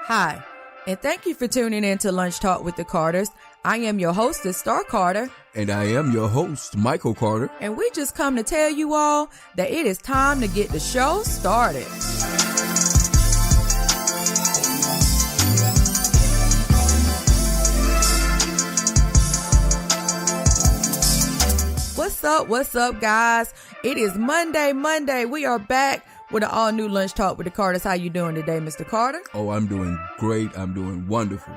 Hi, and thank you for tuning in to Lunch Talk with the Carters. I am your hostess, Starr Carter. And I am your host, Michael Carter. And we just come to tell you all that it is time to get the show started. What's up, guys? It is Monday. We are back with an all-new Lunch Talk with the Carters. How you doing today, Mr. Carter? Oh, I'm doing great. I'm doing wonderful.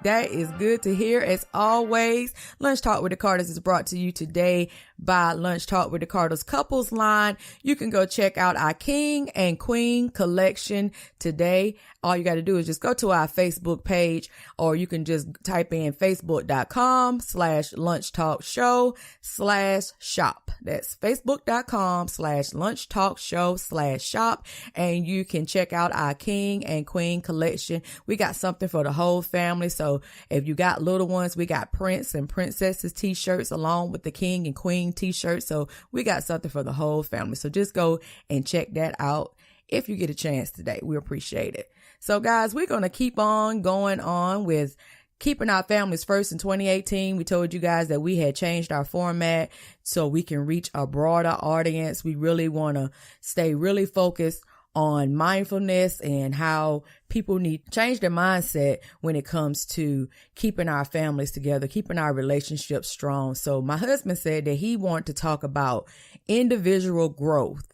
That is good to hear. As always, Lunch Talk with the Carters is brought to you today by Lunch Talk with the Carters Couples Line. You can go check out our King and Queen collection today. All you got to do is just go to our Facebook page, or you can just type in facebook.com/lunchtalkshow/shop. That's facebook.com/lunchtalkshow/shop. And you can check out our King and Queen collection. We got something for the whole family. So if you got little ones, we got Prince and Princesses t-shirts along with the King and Queen t-shirts. So we got something for the whole family. So just go and check that out if you get a chance today. We appreciate it. So guys, we're going to keep on going on with keeping our families first. In 2018, we told you guys that we had changed our format so we can reach a broader audience. We really want to stay really focused on mindfulness and how people need to change their mindset when it comes to keeping our families together, keeping our relationships strong. So my husband said that he wanted to talk about individual growth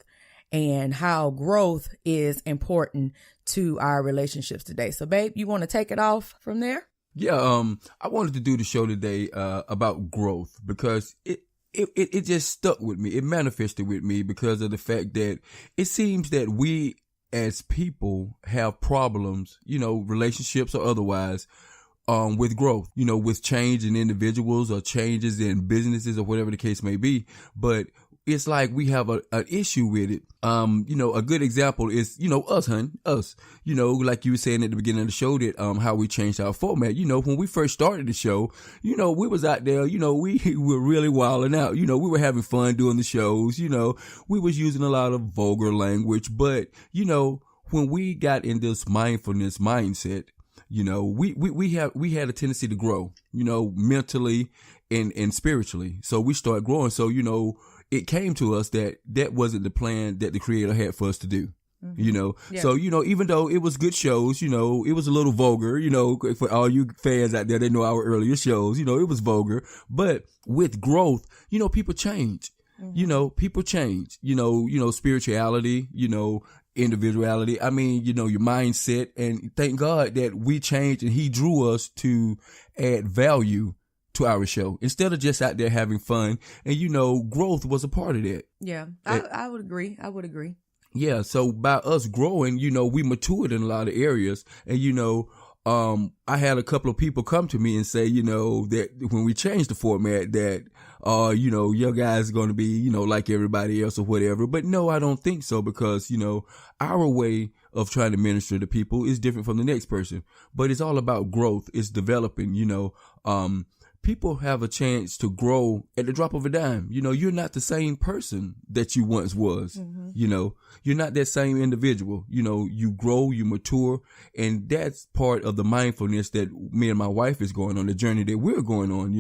and how growth is important to our relationships today. So babe, you want to take it off from there? Yeah, I wanted to do the show today about growth because it just stuck with me. It manifested with me because of the fact that it seems that we as people have problems, relationships or otherwise, with growth, with change in individuals or changes in businesses or whatever the case may be. But it's like we have an issue with it. A good example is, us, like you were saying at the beginning of the show that, how we changed our format. When we first started the show, we was out there, we were really wilding out. We were having fun doing the shows, we was using a lot of vulgar language. But, when we got in this mindfulness mindset, we had a tendency to grow, mentally and spiritually. So we started growing. So, it came to us that wasn't the plan that the Creator had for us to do, Yeah. So, even though it was good shows, it was a little vulgar, for all you fans out there, they know our earlier shows, it was vulgar, but with growth, people change, people change, spirituality, individuality. I mean, your mindset, and thank God that we changed and He drew us to add value to our show instead of just out there having fun. And growth was a part of that. Yeah, I would agree. Yeah, so by us growing, we matured in a lot of areas. And I had a couple of people come to me and say, that when we changed the format that your guys are going to be, like everybody else or whatever. But no, I don't think so, because our way of trying to minister to people is different from the next person. But it's all about growth. It's developing, people have a chance to grow at the drop of a dime. You're not the same person that you once was. You're not that same individual. You grow, you mature, and that's part of the mindfulness that me and my wife is going on, the journey that we're going on.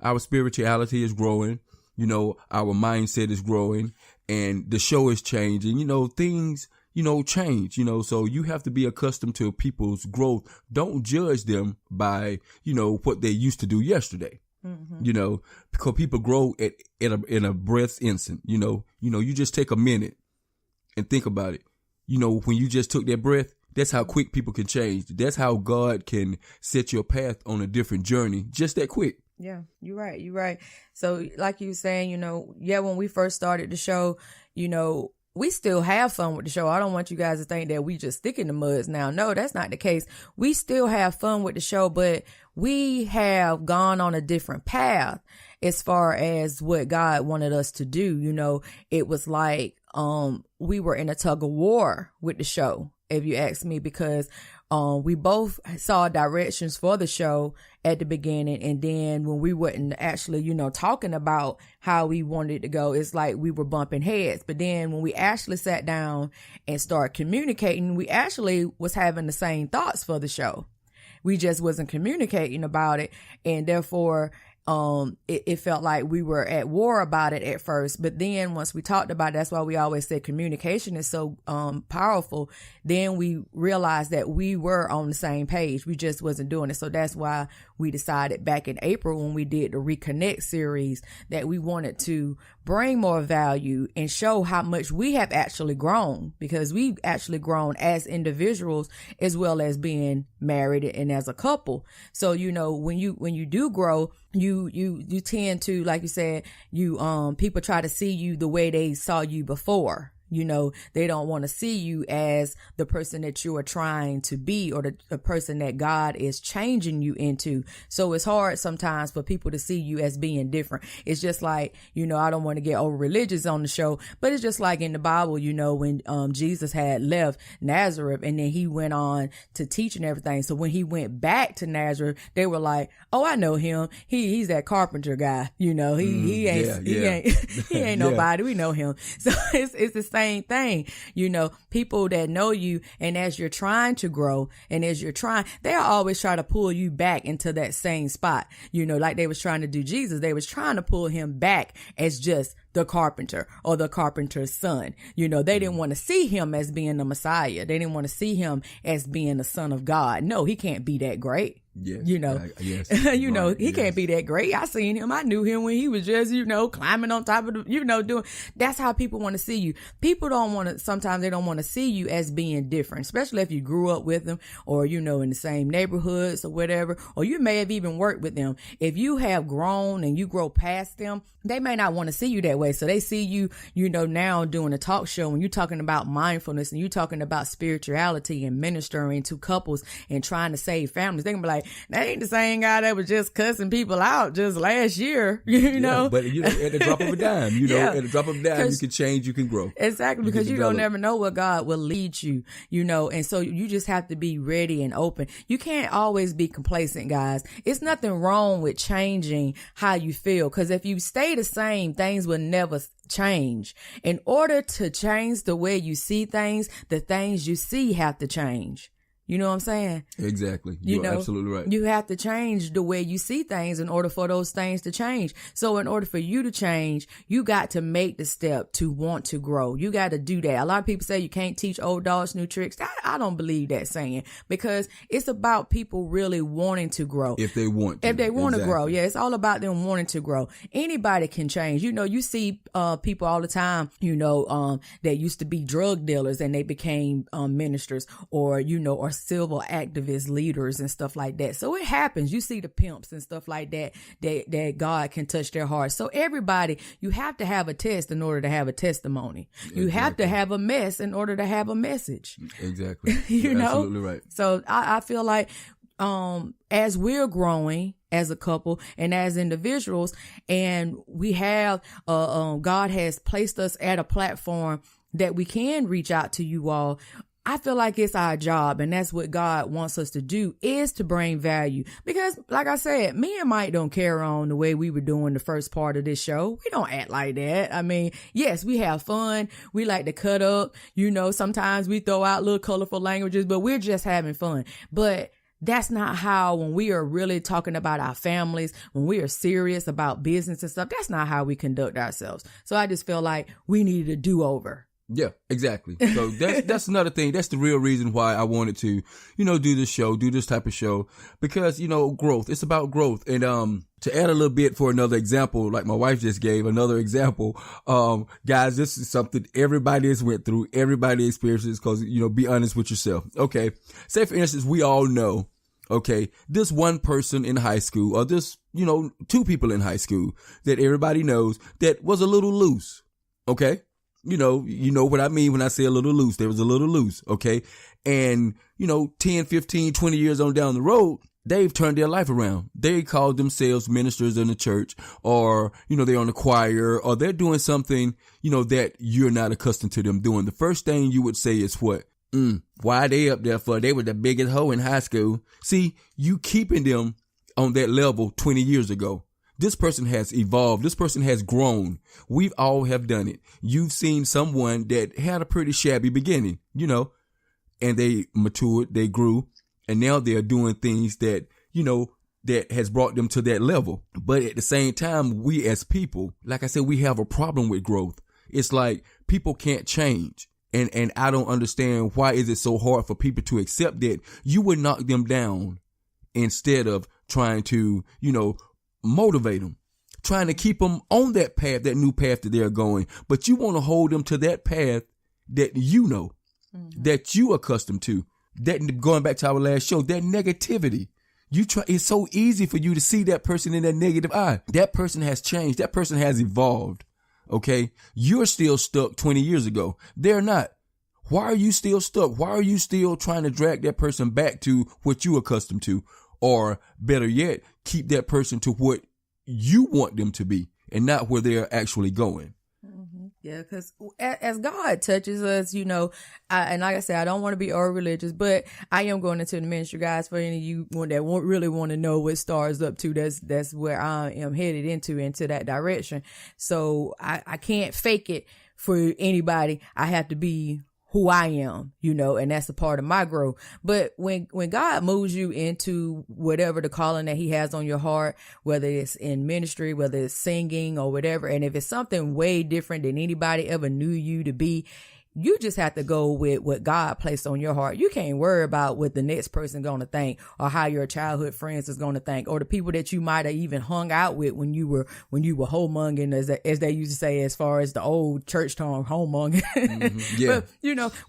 Our spirituality is growing. Our mindset is growing, and the show is changing. Things change, so you have to be accustomed to people's growth. Don't judge them by, what they used to do yesterday, because people grow in a breath's instant, you just take a minute and think about it. When you just took that breath, that's how quick people can change. That's how God can set your path on a different journey, just that quick. Yeah, you're right. So like you were saying, when we first started the show, we still have fun with the show. I don't want you guys to think that we just stick in the muds now. No, that's not the case. We still have fun with the show, but we have gone on a different path as far as what God wanted us to do. It was like, we were in a tug of war with the show. if you ask me, because we both saw directions for the show at the beginning, and then when we weren't actually, talking about how we wanted it to go, it's like we were bumping heads. But then when we actually sat down and started communicating, we actually was having the same thoughts for the show. We just wasn't communicating about it, and therefore it felt like we were at war about it at first. But then once we talked about it, that's why we always said communication is so powerful. Then we realized that we were on the same page. We just wasn't doing it. So that's why we decided back in April when we did the Reconnect series that we wanted to bring more value and show how much we have actually grown, because we've actually grown as individuals as well as being married and as a couple. So, when you do grow, you tend to, like you said, people try to see you the way they saw you before. They don't want to see you as the person that you are trying to be, or the person that God is changing you into. So it's hard sometimes for people to see you as being different. It's just like, I don't want to get over religious on the show, but it's just like in the Bible, when Jesus had left Nazareth and then he went on to teach and everything. So when he went back to Nazareth, they were like, oh, I know him. He's that carpenter guy. He ain't nobody. We know him. So it's the same thing. People that know you, and as you're trying to grow and as you're trying, they'll always try to pull you back into that same spot. Like they was trying to do Jesus. They was trying to pull him back as just the carpenter or the carpenter's son. They didn't want to see him as being the Messiah. They didn't want to see him as being the Son of God. No, he can't be that great. Yes. Yes. He can't be that great. I seen him. I knew him when he was just, climbing on top of the, doing. That's how people want to see you. People sometimes they don't want to see you as being different, especially if you grew up with them or, in the same neighborhoods or whatever, or you may have even worked with them. If you have grown and you grow past them, they may not want to see you that way. So they see you, now doing a talk show and you're talking about mindfulness and you're talking about spirituality and ministering to couples and trying to save families. They're going to be like, that ain't the same guy that was just cussing people out just last year, But at the drop of a dime, at the drop of a dime, you can change, you can grow. Exactly, because you don't never know where God will lead you, and so you just have to be ready and open. You can't always be complacent, guys. It's nothing wrong with changing how you feel, because if you stay the same, things will never change. In order to change the way you see things, the things you see have to change. You know what I'm saying? Exactly. You're absolutely right. You have to change the way you see things in order for those things to change. So in order for you to change, you got to make the step to want to grow. You got to do that. A lot of people say you can't teach old dogs new tricks. I don't believe that saying, because it's about people really wanting to grow. If they want to. If they want to grow. Yeah, it's all about them wanting to grow. Anybody can change. You see people all the time, that used to be drug dealers and they became ministers, or civil activist leaders and stuff like that. So it happens. You see the pimps and stuff like that God can touch their hearts. So everybody, you have to have a test in order to have a testimony. You have to have a mess in order to have a message. Exactly. You're absolutely right. So I feel like as we're growing as a couple and as individuals, and we have God has placed us at a platform that we can reach out to you all. I feel like it's our job, and that's what God wants us to do, is to bring value. Because like I said, me and Mike don't carry on the way we were doing the first part of this show. We don't act like that. I mean, yes, we have fun. We like to cut up. Sometimes we throw out little colorful languages, but we're just having fun. But that's not how, when we are really talking about our families, when we are serious about business and stuff, that's not how we conduct ourselves. So I just feel like we needed a do-over. Yeah, exactly. So that's another thing. That's the real reason why I wanted to, do this type of show, because, growth. It's about growth. And, to add a little bit for another example, like my wife just gave another example, guys, this is something everybody has went through. Everybody experiences, because, be honest with yourself. Okay. Say for instance, we all know, okay, this one person in high school, or this, two people in high school that everybody knows that was a little loose. Okay. You know what I mean when I say a little loose. There was a little loose, okay? And, 10, 15, 20 years on down the road, they've turned their life around. They call themselves ministers in the church, or, they're on the choir, or they're doing something, that you're not accustomed to them doing. The first thing you would say is what? Why they up there for? They were the biggest hoe in high school. See, you keeping them on that level 20 years ago. This person has evolved. This person has grown. We've all have done it. You've seen someone that had a pretty shabby beginning, and they matured, they grew, and now they're doing things that, that has brought them to that level. But at the same time, we as people, like I said, we have a problem with growth. It's like people can't change. And I don't understand why is it so hard for people to accept that you would knock them down instead of trying to, motivate them, trying to keep them on that path, that new path that they're going. But you want to hold them to that path that that you accustomed to. That, going back to our last show, that negativity. It's so easy for you to see that person in that negative eye. That person has changed. That person has evolved. Okay. You're still stuck 20 years ago. They're not. Why are you still stuck? Why are you still trying to drag that person back to what you accustomed to? Or better yet, keep that person to what you want them to be and not where they're actually going. Yeah, because as God touches us, and like I said, I don't want to be over religious, but I am going into the ministry, guys. For any of you that really want to know what Starr is up to, that's where I am headed into that direction. So I can't fake it for anybody. I have to be who I am, and that's a part of my growth. But when God moves you into whatever the calling that he has on your heart, whether it's in ministry, whether it's singing or whatever, and if it's something way different than anybody ever knew you to be, you just have to go with what God placed on your heart. You can't worry about what the next person going to think or how your childhood friends is going to think or the people that you might have even hung out with when you were homonging, as they used to say, as far as the old church term, homonging. Yeah.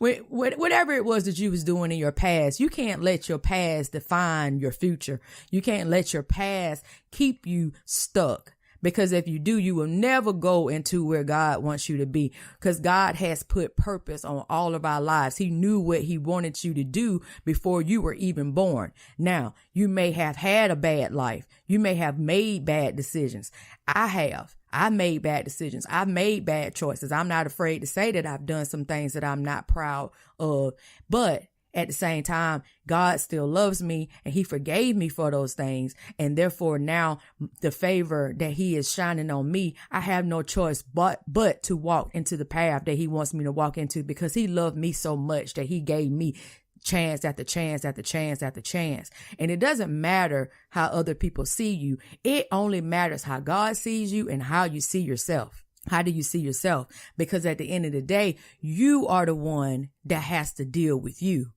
But, whatever it was that you was doing in your past, you can't let your past define your future. You can't let your past keep you stuck. Because if you do, you will never go into where God wants you to be. Because God has put purpose on all of our lives. He knew what he wanted you to do before you were even born. Now, you may have had a bad life. You may have made bad decisions. I have. I made bad decisions. I've made bad choices. I'm not afraid to say that I've done some things that I'm not proud of. But at the same time, God still loves me and he forgave me for those things. And therefore now the favor that he is shining on me, I have no choice but to walk into the path that he wants me to walk into, because he loved me so much that he gave me chance after chance after chance after chance. And it doesn't matter how other people see you. It only matters how God sees you and how you see yourself. How do you see yourself? Because at the end of the day, you are the one that has to deal with you.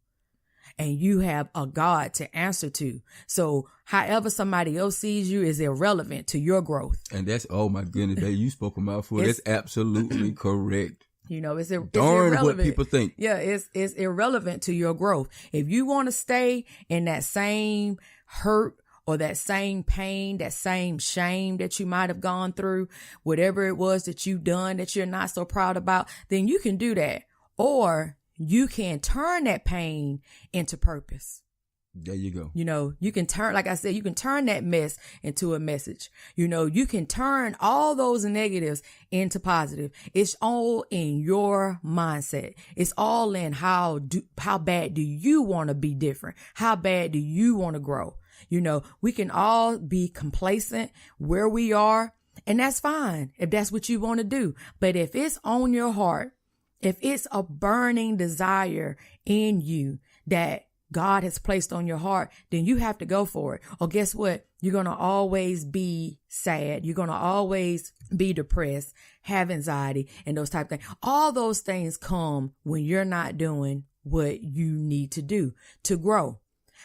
And you have a God to answer to. So however somebody else sees you is irrelevant to your growth. And that's, oh my goodness, babe, you spoke a mouthful. That's absolutely correct. It's Darn irrelevant. What people think. Yeah, it's irrelevant to your growth. If you want to stay in that same hurt or that same pain, that same shame that you might have gone through, whatever it was that you've done that you're not so proud about, then you can do that. Or you can turn that pain into purpose. There you go. You can turn, like I said, you can turn that mess into a message. You can turn all those negatives into positive. It's all in your mindset. It's all in how bad do you want to be different? How bad do you want to grow? We can all be complacent where we are, and that's fine if that's what you want to do. But if it's on your heart, if it's a burning desire in you that God has placed on your heart, then you have to go for it. Or guess what? You're going to always be sad. You're going to always be depressed, have anxiety, and those type of things. All those things come when you're not doing what you need to do to grow.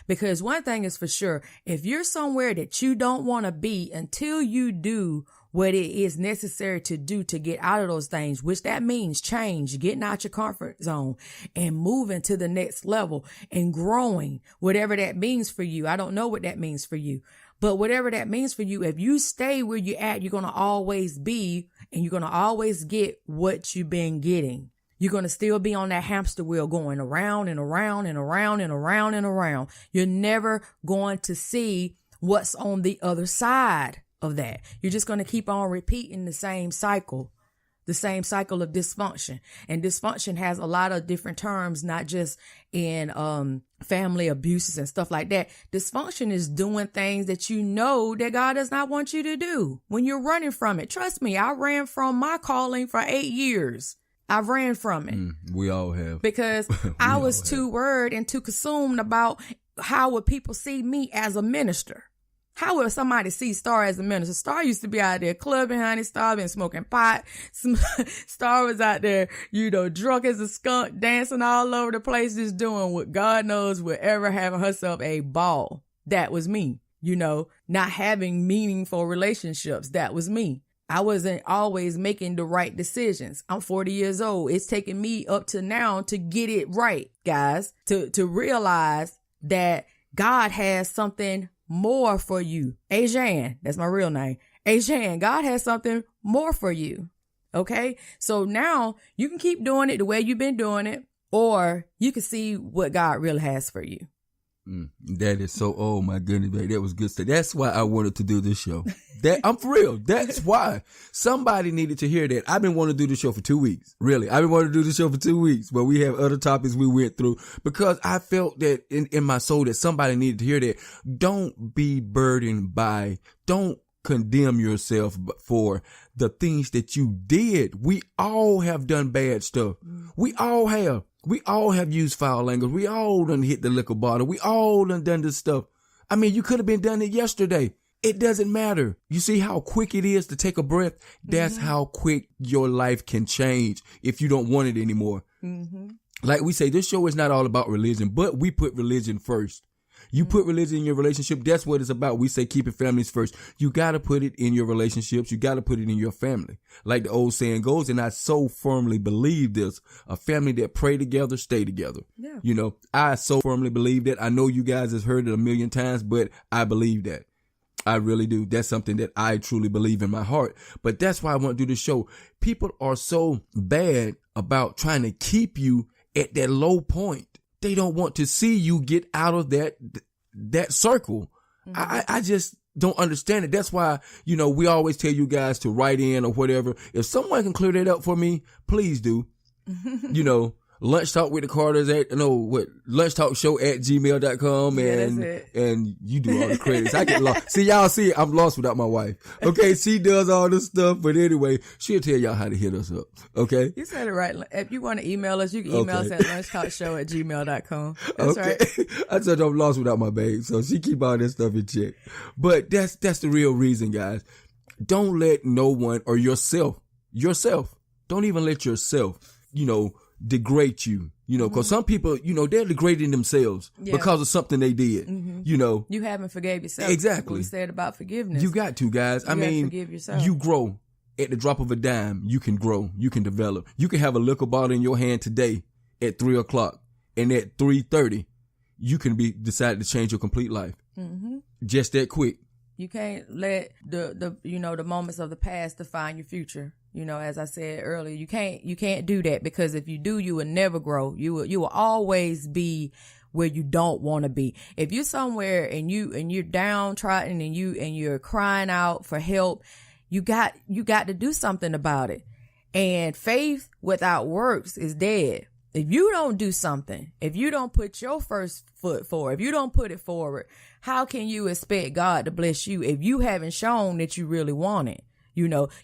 Because one thing is for sure, if you're somewhere that you don't want to be until you do what it is necessary to do to get out of those things, which that means change, getting out your comfort zone and moving to the next level and growing, whatever that means for you. I don't know what that means for you, but whatever that means for you, if you stay where you're at, you're going to always be, and you're going to always get what you've been getting. You're going to still be on that hamster wheel going around and around and around and around and around. You're never going to see what's on the other side of that. You're just going to keep on repeating the same cycle the same cycle of dysfunction. And dysfunction has a lot of different terms, not just in family abuses and stuff like that. Dysfunction is doing things that you know that God does not want you to do when you're running from it. Trust me, I ran from my calling for 8 years. I ran from it. We all have. Because I was too worried and too consumed about how would people see me as a minister. How would somebody see Starr as a minister? Starr used to be out there clubbing, honey. Starr been smoking pot. Starr was out there, drunk as a skunk, dancing all over the place, just doing what God knows would ever having herself a ball. That was me, not having meaningful relationships. That was me. I wasn't always making the right decisions. I'm 40 years old. It's taken me up to now to get it right, guys, to realize that God has something more for you. Ajan, that's my real name. Ajan, God has something more for you. Okay. So now you can keep doing it the way you've been doing it, or you can see what God really has for you. That is so, oh my goodness, baby. That was good stuff. That's why I wanted to do this show. I'm for real. That's why somebody needed to hear that. I've been wanting to do this show for 2 weeks. Really. I've been wanting to do this show for 2 weeks, but we have other topics we went through because I felt that in my soul that somebody needed to hear that. Don't be burdened don't condemn yourself for the things that you did. We all have done bad stuff. We all have. We all have used foul language. We all done hit the liquor bottle. We all done this stuff. I mean, you could have been done it yesterday. It doesn't matter. You see how quick it is to take a breath? That's how quick your life can change if you don't want it anymore. Like we say, this show is not all about religion, but we put religion first. You put religion in your relationship. That's what it's about. We say keeping families first. You got to put it in your relationships. You got to put it in your family. Like the old saying goes, and I so firmly believe this, a family that pray together, stay together. Yeah. I so firmly believe that. I know you guys have heard it a million times, but I believe that. I really do. That's something that I truly believe in my heart. But that's why I want to do this show. People are so bad about trying to keep you at that low point. They don't want to see you get out of that circle. I just don't understand it. That's why, we always tell you guys to write in or whatever. If someone can clear that up for me, please do. Lunch Talk with the Carters lunchtalkshow@gmail.com. Yeah, that's it. And you do all the credits. I get lost. See, y'all see, I'm lost without my wife. Okay. She does all this stuff. But anyway, she'll tell y'all how to hit us up. Okay. You said it right. If you want to email us, you can email us at lunchtalkshow@gmail.com. That's right. I said I'm lost without my babe. So she keep all that stuff in check. But that's the real reason, guys. Don't let no one or yourself, don't even let yourself, degrade you, cause some people, they're degrading themselves because of something they did, You haven't forgave yourself. Exactly. We said about forgiveness. You got to, guys. I mean, forgive yourself. You grow at the drop of a dime. You can grow. You can develop. You can have a liquor bottle in your hand today at 3:00, and at 3:30, you can decide to change your complete life. Just that quick. You can't let the moments of the past define your future. As I said earlier, you can't do that, because if you do, you will never grow. You will always be where you don't want to be. If you're somewhere and you're downtrodden and you're crying out for help, you got to do something about it. And faith without works is dead. If you don't do something, if you don't put your first foot forward, if you don't put it forward, how can you expect God to bless you if you haven't shown that you really want it?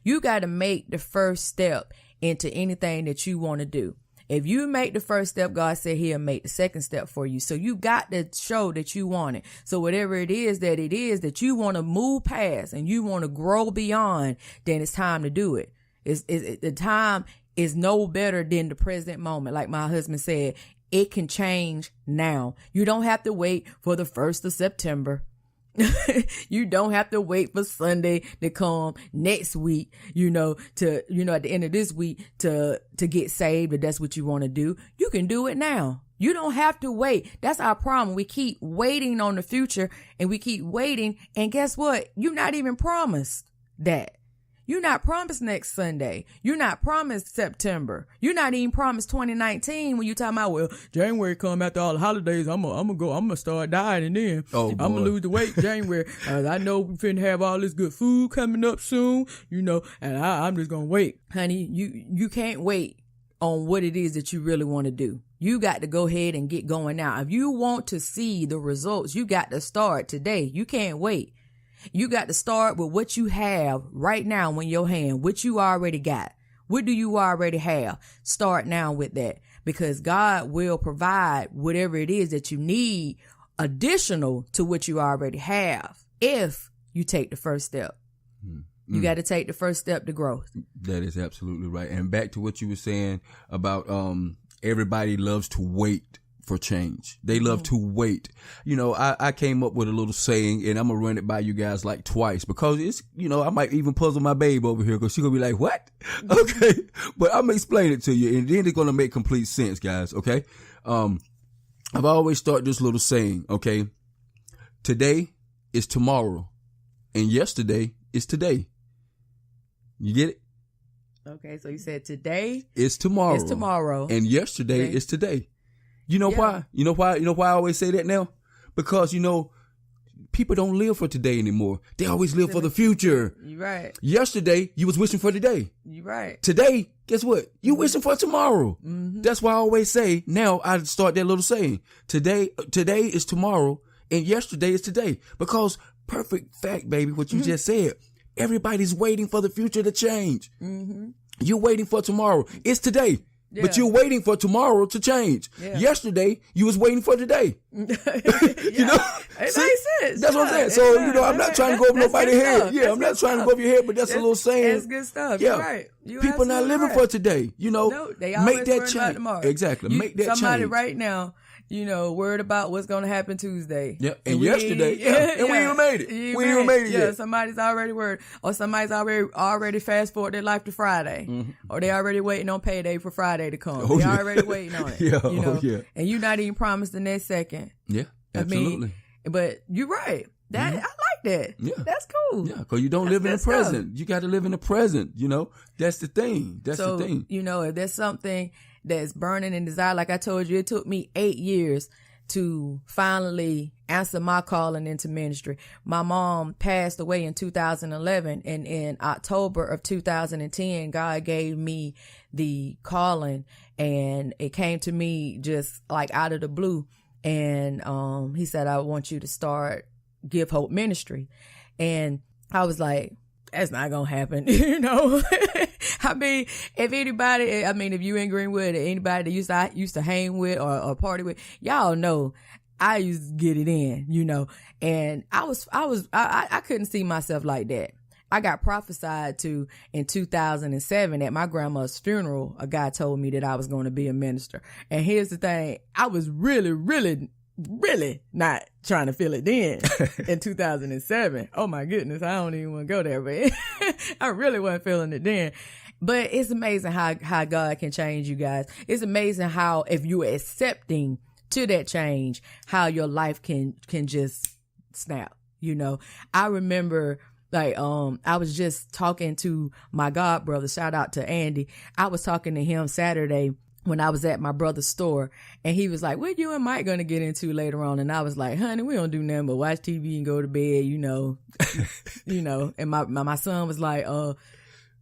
You got to make the first step into anything that you want to do. If you make the first step, God said he'll make the second step for you. So you got to show that you want it. So whatever it is that you want to move past and you want to grow beyond, then it's time to do it. The time is no better than the present moment. Like my husband said, it can change now. You don't have to wait for the 1st of September. You don't have to wait for Sunday to come next week, at the end of this week to get saved, if that's what you want to do. You can do it now. You don't have to wait. That's our problem. We keep waiting on the future, and we keep waiting. And guess what? You're not even promised that. You're not promised next Sunday. You're not promised September. You're not even promised 2019 when you talking about, well, January come after all the holidays. I'm gonna start dieting and then I'm gonna lose the weight January. I know we finna have all this good food coming up soon, and I'm just gonna wait. Honey, you can't wait on what it is that you really want to do. You got to go ahead and get going now. If you want to see the results, you got to start today. You can't wait. You got to start with what you have right now in your hand, what you already got. What do you already have? Start now with that, because God will provide whatever it is that you need additional to what you already have if you take the first step. You got to take the first step to growth. That is absolutely right. And back to what you were saying about everybody loves to wait for change. They love to wait. I came up with a little saying, and I'm going to run it by you guys like twice, because it's, I might even puzzle my babe over here, because she's going to be like, what? Okay. But I'm going to explain it to you, and then it's going to make complete sense, guys. Okay. I've always started this little saying, okay? Today is tomorrow, and yesterday is today. You get it? Okay, so you said today is tomorrow. And yesterday is today. You know why? You know why I always say that now? Because, people don't live for today anymore. They always live for the future. You're right. Yesterday, you was wishing for today. You're right. Today, guess what? You wishing for tomorrow. Mm-hmm. That's why I always say, now I start that little saying. Today is tomorrow, and yesterday is today. Because perfect fact, baby, what you just said. Everybody's waiting for the future to change. Mm-hmm. You're waiting for tomorrow. It's today. Yeah. But you're waiting for tomorrow to change. Yeah. Yesterday, you was waiting for today. It makes sense. That's what I'm saying. So, I'm not trying to go over nobody's head. Yeah, I'm not trying to go over your head, but that's a little saying. That's good stuff. Yeah. You're right. People not living for today. No, they always make that worried change. about tomorrow. Exactly. Make that somebody change. right now, worried about what's going to happen Tuesday. Yeah. And yesterday. And we even made it. We even made it yet. Yeah. Somebody's already worried. Or somebody's already fast forward their life to Friday. Mm-hmm. Or they already waiting on payday for Friday to come. They already waiting on it. And you're not even promised the next second. Yeah. Absolutely. But you're right. That I like that. Yeah. That's cool. Yeah. Because you don't live in the present. You got to live in the present. That's the thing. That's the thing. If there's something that's burning in desire, like I told you, it took me 8 years to finally answer my calling into ministry. My mom passed away in 2011, and in October of 2010, God gave me the calling, and it came to me just like out of the blue. And he said, I want you to start Give Hope Ministry. And I was like, that's not gonna happen. If you in Greenwood, or anybody that used to hang with or party with, y'all know I used to get it in, and I couldn't see myself like that. I got prophesied to in 2007 at my grandma's funeral. A guy told me that I was going to be a minister. And here's the thing. I was really, really, really not trying to feel it then in 2007. Oh my goodness. I don't even want to go there, but I really wasn't feeling it then. But it's amazing how God can change you guys. It's amazing how, if you're accepting to that change, how your life can just snap. I remember, I was just talking to my god brother. Shout out to Andy. I was talking to him Saturday when I was at my brother's store, and he was like, what you and Mike gonna get into later on? And I was like, honey, we don't do nothing but watch TV and go to bed, and my son was like,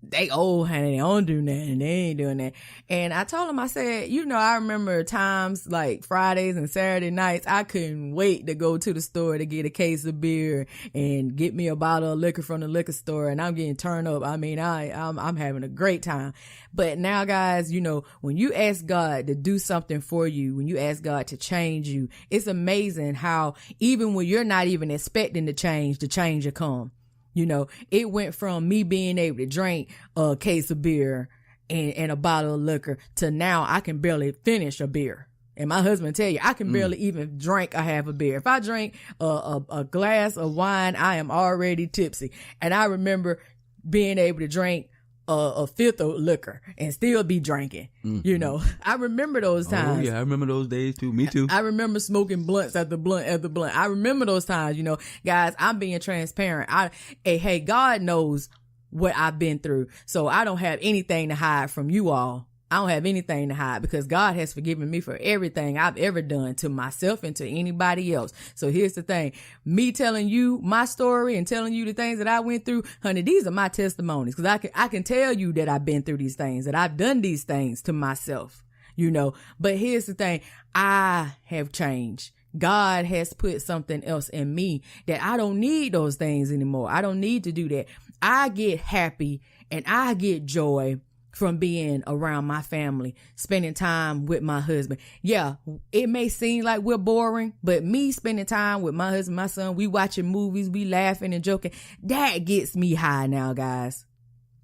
they old, honey, they don't do nothing. They ain't doing that. And I told him, I said, I remember times like Fridays and Saturday nights, I couldn't wait to go to the store to get a case of beer and get me a bottle of liquor from the liquor store. And I'm getting turned up. I mean, I'm having a great time. But now, guys, when you ask God to do something for you, when you ask God to change you, it's amazing how even when you're not even expecting the change will come. It went from me being able to drink a case of beer and a bottle of liquor to now I can barely finish a beer. And my husband tell you, I can barely even drink a half a beer. If I drink a glass of wine, I am already tipsy. And I remember being able to drink a fifth of liquor and still be drinking. I remember those times. Oh yeah, I remember those days too. Me too. I remember smoking blunts after blunt after blunt. I remember those times. Guys, I'm being transparent. Hey, God knows what I've been through. So I don't have anything to hide from you all. I don't have anything to hide because God has forgiven me for everything I've ever done to myself and to anybody else. So here's the thing. Me telling you my story and telling you the things that I went through, honey, these are my testimonies, because I can tell you that I've been through these things, that I've done these things to myself, But here's the thing. I have changed. God has put something else in me that I don't need those things anymore. I don't need to do that. I get happy and I get joy from being around my family, spending time with my husband. Yeah, it may seem like we're boring, but me spending time with my husband, my son, we watching movies, we laughing and joking, that gets me high now, guys.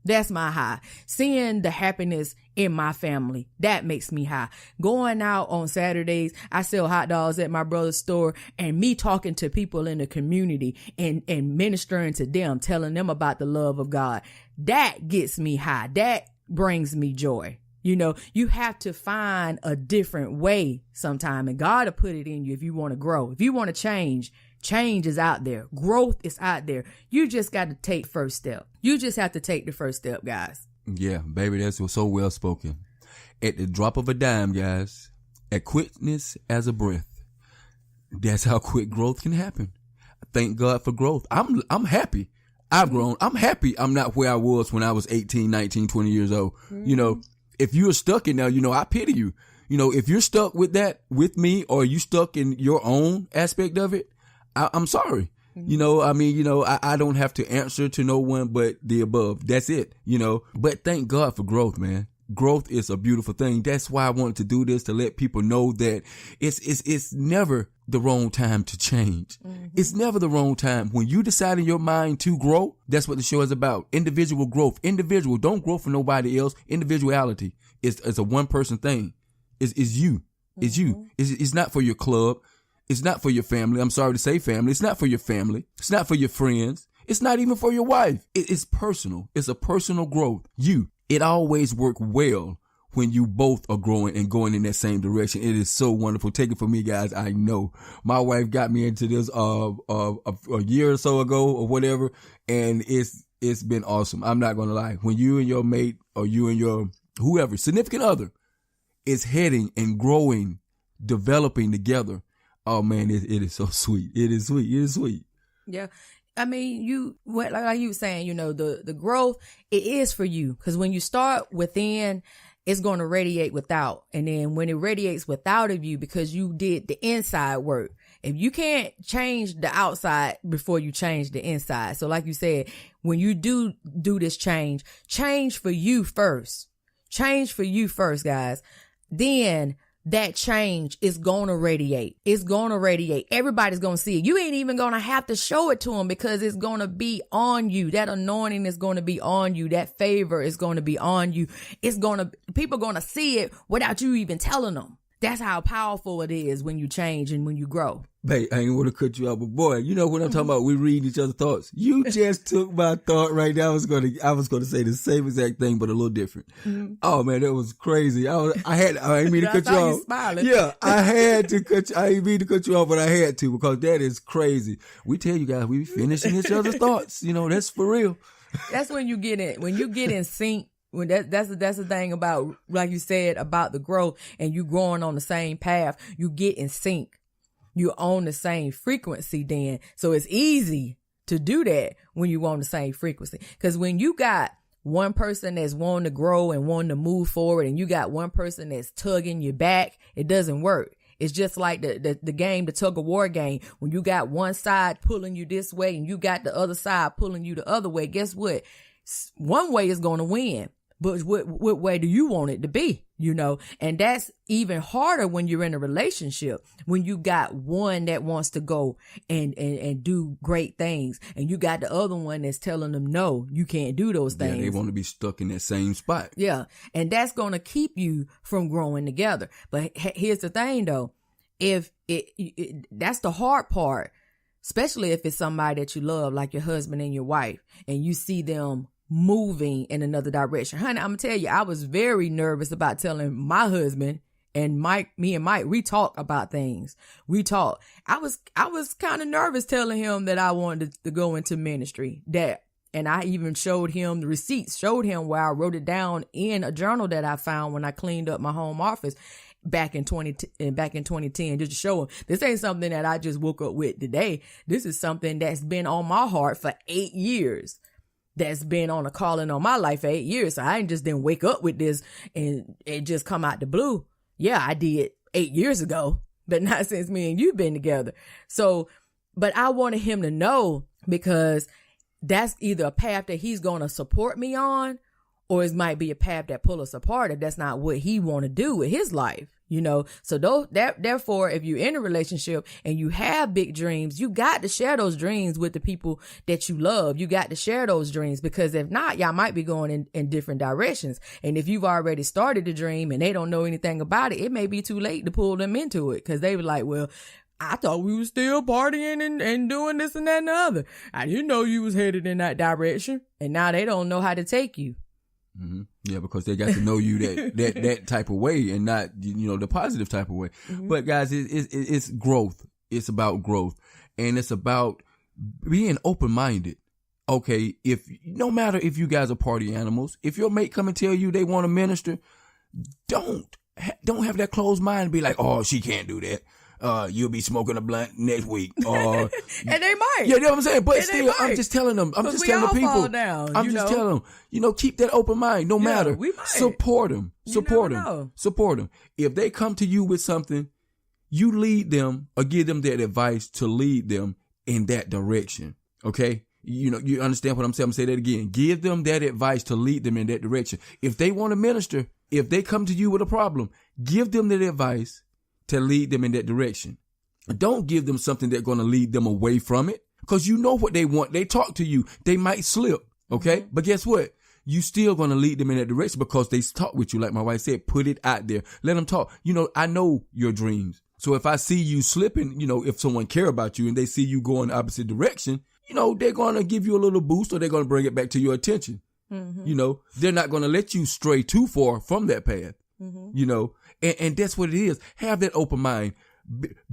That's my high. Seeing the happiness in my family, that makes me high. Going out on Saturdays, I sell hot dogs at my brother's store, and me talking to people in the community and ministering to them, telling them about the love of God, that gets me high. That brings me joy. You have to find a different way sometime, and God will put it in you if you want to grow. If you want to change is out there. Growth is out there. You just got to take first step. You just have to take the first step, guys. Yeah, baby, that's so well spoken. At the drop of a dime, guys, at quickness as a breath. That's how quick growth can happen. Thank God for growth. I'm happy. I've grown. I'm happy I'm not where I was when I was 18, 19, 20 years old. Mm-hmm. If you're stuck in there, I pity you. If you're stuck with that, with me, or you stuck in your own aspect of it, I'm sorry. Mm-hmm. I don't have to answer to no one but the above. That's it, But thank God for growth, man. Growth is a beautiful thing. That's why I wanted to do this, to let people know that it's never the wrong time to change. Mm-hmm. It's never the wrong time. When you decide in your mind to grow, that's what the show is about. Individual growth. Individual. Don't grow for nobody else. Individuality is a one person thing. It's you. It's you. It's not for your club. It's not for your family. I'm sorry to say family. It's not for your family. It's not for your friends. It's not even for your wife. It's personal. It's a personal growth. It always works well when you both are growing and going in that same direction. It is so wonderful. Take it from me, guys. I know my wife got me into this a year or so ago or whatever, and it's been awesome. I'm not gonna lie. When you and your mate or you and your whoever significant other is heading and growing, developing together, oh man, it is so sweet. It is sweet. It is sweet. Yeah. I mean, like you were saying, the growth, it is for you. Because when you start within, it's going to radiate without. And then when it radiates without of you, because you did the inside work, if you can't change the outside before you change the inside. So like you said, when you do this change for you first. Change for you first, guys. Then that change is going to radiate. It's going to radiate. Everybody's going to see it. You ain't even going to have to show it to them, because it's going to be on you. That anointing is going to be on you. That favor is going to be on you. People are going to see it without you even telling them. That's how powerful it is when you change and when you grow. Babe, I ain't want to cut you off, but boy, you know what I'm talking about? We read each other's thoughts. You just took my thought right now. I was going to say the same exact thing, but a little different. Mm-hmm. Oh man, that was crazy. I didn't mean to cut you off. Smiling. Yeah, I had to cut you. I didn't mean to cut you off, but I had to, because that is crazy. We tell you guys, we be finishing each other's thoughts. That's for real. That's when you get in sync. When that's the thing about, like you said, about the growth, and you growing on the same path, you get in sync. You're on the same frequency then. So it's easy to do that when you on the same frequency. Because when you got one person that's wanting to grow and wanting to move forward, and you got one person that's tugging you back, it doesn't work. It's just like the game, the tug of war game. When you got one side pulling you this way and you got the other side pulling you the other way, guess what? One way is going to win. But what way do you want it to be? And that's even harder when you're in a relationship, when you got one that wants to go and do great things, and you got the other one that's telling them, no, you can't do those things. Yeah, they want to be stuck in that same spot. Yeah. And that's going to keep you from growing together. But here's the thing though. If that's the hard part, especially if it's somebody that you love, like your husband and your wife, and you see them moving in another direction. Honey, I'm gonna tell you, I was very nervous about telling my husband and me and Mike, we talk about things. We talk. I was kind of nervous telling him that I wanted to go into ministry, that And I even showed him the receipts, showed him where I wrote it down in a journal that I found when I cleaned up my home office back in 2010, just to show him this ain't something that I just woke up with today. This is something that's been on my heart for 8 years. That's been on a calling on my life for 8 years. So I just didn't wake up with this and it just come out the blue. Yeah, I did 8 years ago, but not since me and you've been together. So, but I wanted him to know, because that's either a path that he's going to support me on, or it might be a path that pull us apart if that's not what he want to do with his life, you know? So therefore, if you're in a relationship and you have big dreams, you got to share those dreams with the people that you love. You got to share those dreams, because if not, y'all might be going in different directions. And if you've already started the dream and they don't know anything about it, it may be too late to pull them into it, because they were like, well, I thought we were still partying and doing this and that and the other. I didn't know you was headed in that direction. And now they don't know how to take you. Mm-hmm. Yeah, because they got to know you that type of way, and not, you know, the positive type of way. Mm-hmm. But guys, it's growth. It's about growth, and it's about being open-minded. Okay, no matter if you guys are party animals, if your mate come and tell you they want to minister, don't have that closed mind and be like, oh, she can't do that. You'll be smoking a blunt next week. And they might. Yeah, you know what I'm saying? But still, I'm just telling them. I'm just telling the people. Fall down, I'm just telling them, you know, keep that open mind. No matter. We might. Support them. Support them. Support them. If they come to you with something, you lead them or give them that advice to lead them in that direction. Okay? You know, you understand what I'm saying? I'm going to say that again. Give them that advice to lead them in that direction. If they want to minister, if they come to you with a problem, give them that advice to lead them in that direction. Don't give them something that's going to lead them away from it, because you know what they want. They talk to you. They might slip. Okay. Mm-hmm. But guess what? You still going to lead them in that direction, because they talk with you. Like my wife said, put it out there. Let them talk. You know, I know your dreams. So if I see you slipping, you know, if someone care about you and they see you going the opposite direction, you know, they're going to give you a little boost, or they're going to bring it back to your attention. Mm-hmm. You know, they're not going to let you stray too far from that path. Mm-hmm. You know, and that's what it is. Have that open mind.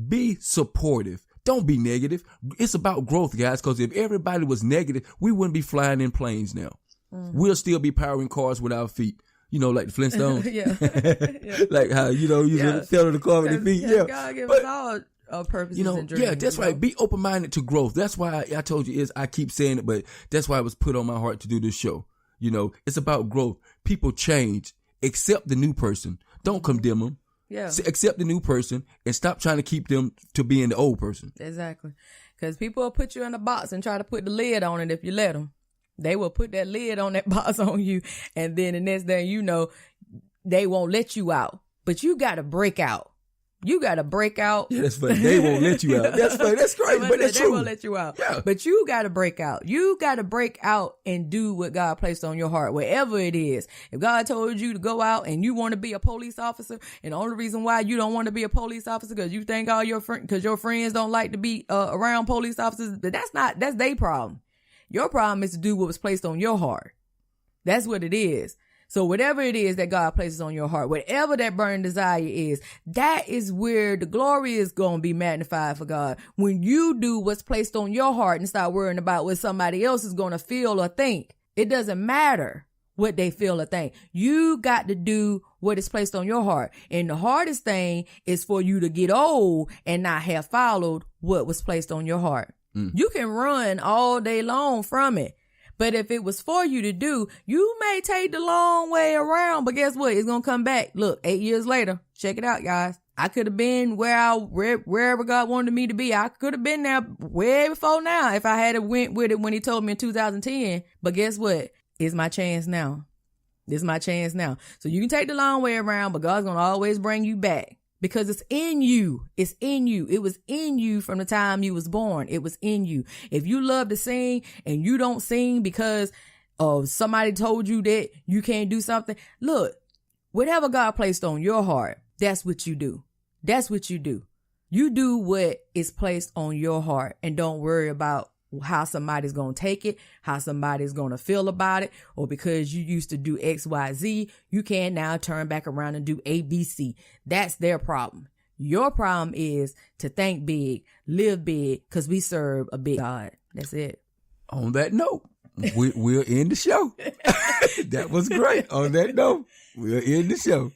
Be supportive. Don't be negative. It's about growth, guys, because if everybody was negative, we wouldn't be flying in planes now. Mm-hmm. We'll still be powering cars with our feet. You know, like the Flintstones. Yeah. Like how, you know, you fell to the car with your feet. Yeah. God give us all purposes, you know, and dreams. Yeah, that's right. Be open-minded to growth. That's why I told you I keep saying it, but that's why it was put on my heart to do this show. You know, it's about growth. People change. Accept the new person. Don't condemn them. Yeah. Accept the new person and stop trying to keep them to being the old person. Exactly. Because people will put you in a box and try to put the lid on it if you let them. They will put that lid on that box on you, and then the next thing you know, they won't let you out. But you got to break out. You got to break out. Yeah, that's funny. They won't let you out. That's funny. That's crazy, but that's true. They won't let you out. Yeah. But you got to break out. You got to break out and do what God placed on your heart, wherever it is. If God told you to go out and you want to be a police officer, and the only reason why you don't want to be a police officer because you think all your because your friends don't like to be around police officers, but that's their problem. Your problem is to do what was placed on your heart. That's what it is. So whatever it is that God places on your heart, whatever that burning desire is, that is where the glory is going to be magnified for God. When you do what's placed on your heart and start worrying about what somebody else is going to feel or think, it doesn't matter what they feel or think. You got to do what is placed on your heart. And the hardest thing is for you to get old and not have followed what was placed on your heart. You can run all day long from it. But if it was for you to do, you may take the long way around. But guess what? It's going to come back. Look, 8 years later. Check it out, guys. I could have been wherever God wanted me to be. I could have been there way before now if I had went with it when he told me in 2010. But guess what? It's my chance now. It's my chance now. So you can take the long way around, but God's going to always bring you back. Because it's in you. It's in you. It was in you from the time you was born. It was in you. If you love to sing and you don't sing because somebody told you that you can't do something, look, whatever God placed on your heart, that's what you do. That's what you do. You do what is placed on your heart and don't worry about how somebody's going to take it, how somebody's going to feel about it, or because you used to do X, Y, Z, you can now turn back around and do A, B, C. That's their problem. Your problem is to think big, live big, because we serve a big God. That's it. On that note, we'll end the show. That was great. On that note, we'll end the show.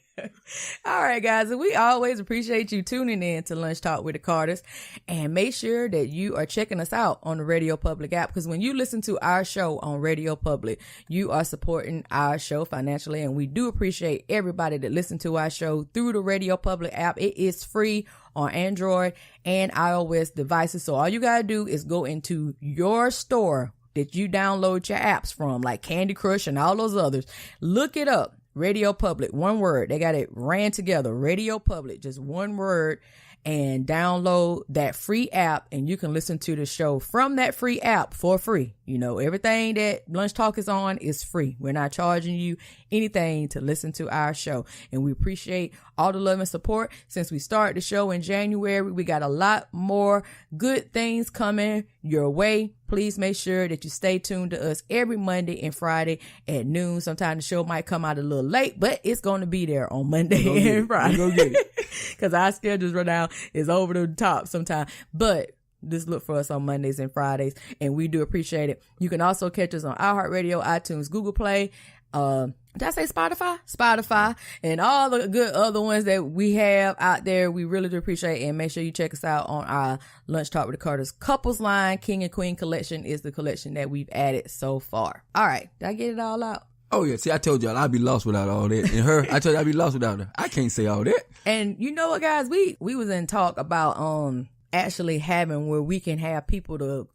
All right, guys. We always appreciate you tuning in to Lunch Talk with the Carters, and make sure that you are checking us out on the Radio Public app, because when you listen to our show on Radio Public, you are supporting our show financially, and we do appreciate everybody that listens to our show through the Radio Public app. It is free on Android and iOS devices, so all you gotta do is go into your store that you download your apps from, like Candy Crush and all those others. Look it up. Radio Public, one word. They got it ran together. Radio Public, just one word, and download that free app, and you can listen to the show from that free app for free. You know, everything that Lunch Talk is on is free. We're not charging you anything to listen to our show, and we appreciate all the love and support. Since we started the show in January, we got a lot more good things coming your way. Please make sure that you stay tuned to us every Monday and Friday at noon. Sometimes the show might come out a little late, but it's going to be there on Monday and Friday. We're going to get it. Because our schedules right now is over the top sometimes. But just look for us on Mondays and Fridays, and we do appreciate it. You can also catch us on iHeartRadio, iTunes, Google Play, did I say Spotify, and all the good other ones that we have out there. We really do appreciate it, and make sure you check us out on our Lunch Talk with the Carters couples line. King and Queen collection is the collection that we've added so far. All right, did I get it all out? Oh yeah, see, I told y'all I'd be lost without all that. And her, I told you I'd be lost without her. I can't say all that. And you know what, guys, we was in talk about actually having where we can have people to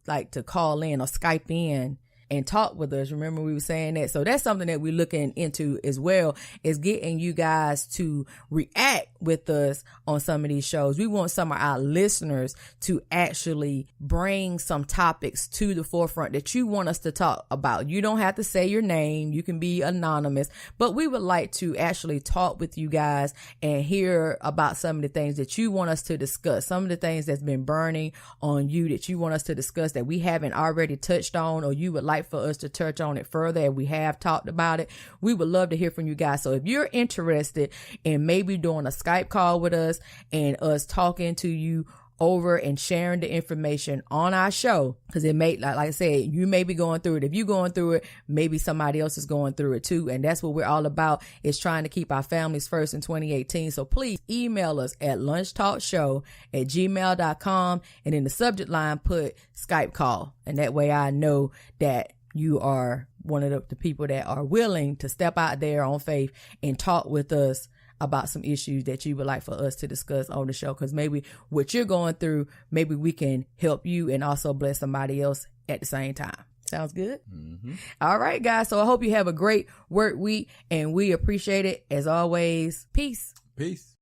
call in or Skype in and talk with us. Remember we were saying that? So that's something that we're looking into as well, is getting you guys to react with us on some of these shows. We want some of our listeners to actually bring some topics to the forefront that you want us to talk about. You don't have to say your name. You can be anonymous, but we would like to actually talk with you guys and hear about some of the things that you want us to discuss, some of the things that's been burning on you that you want us to discuss that we haven't already touched on, or you would like for us to touch on it further, and we have talked about it. We would love to hear from you guys. So if you're interested in maybe doing a Skype call with us and us talking to you over and sharing the information on our show, because it may, like I said, you may be going through it. If you're going through it, maybe somebody else is going through it too. And that's what we're all about, is trying to keep our families first in 2018. So please email us at lunchtalkshow@gmail.com, and in the subject line put Skype call. And that way I know that you are one of the people that are willing to step out there on faith and talk with us about some issues that you would like for us to discuss on the show. Because maybe what you're going through, maybe we can help you and also bless somebody else at the same time. Sounds good? Mm-hmm. All right, guys. So I hope you have a great work week, and we appreciate it. As always, peace. Peace.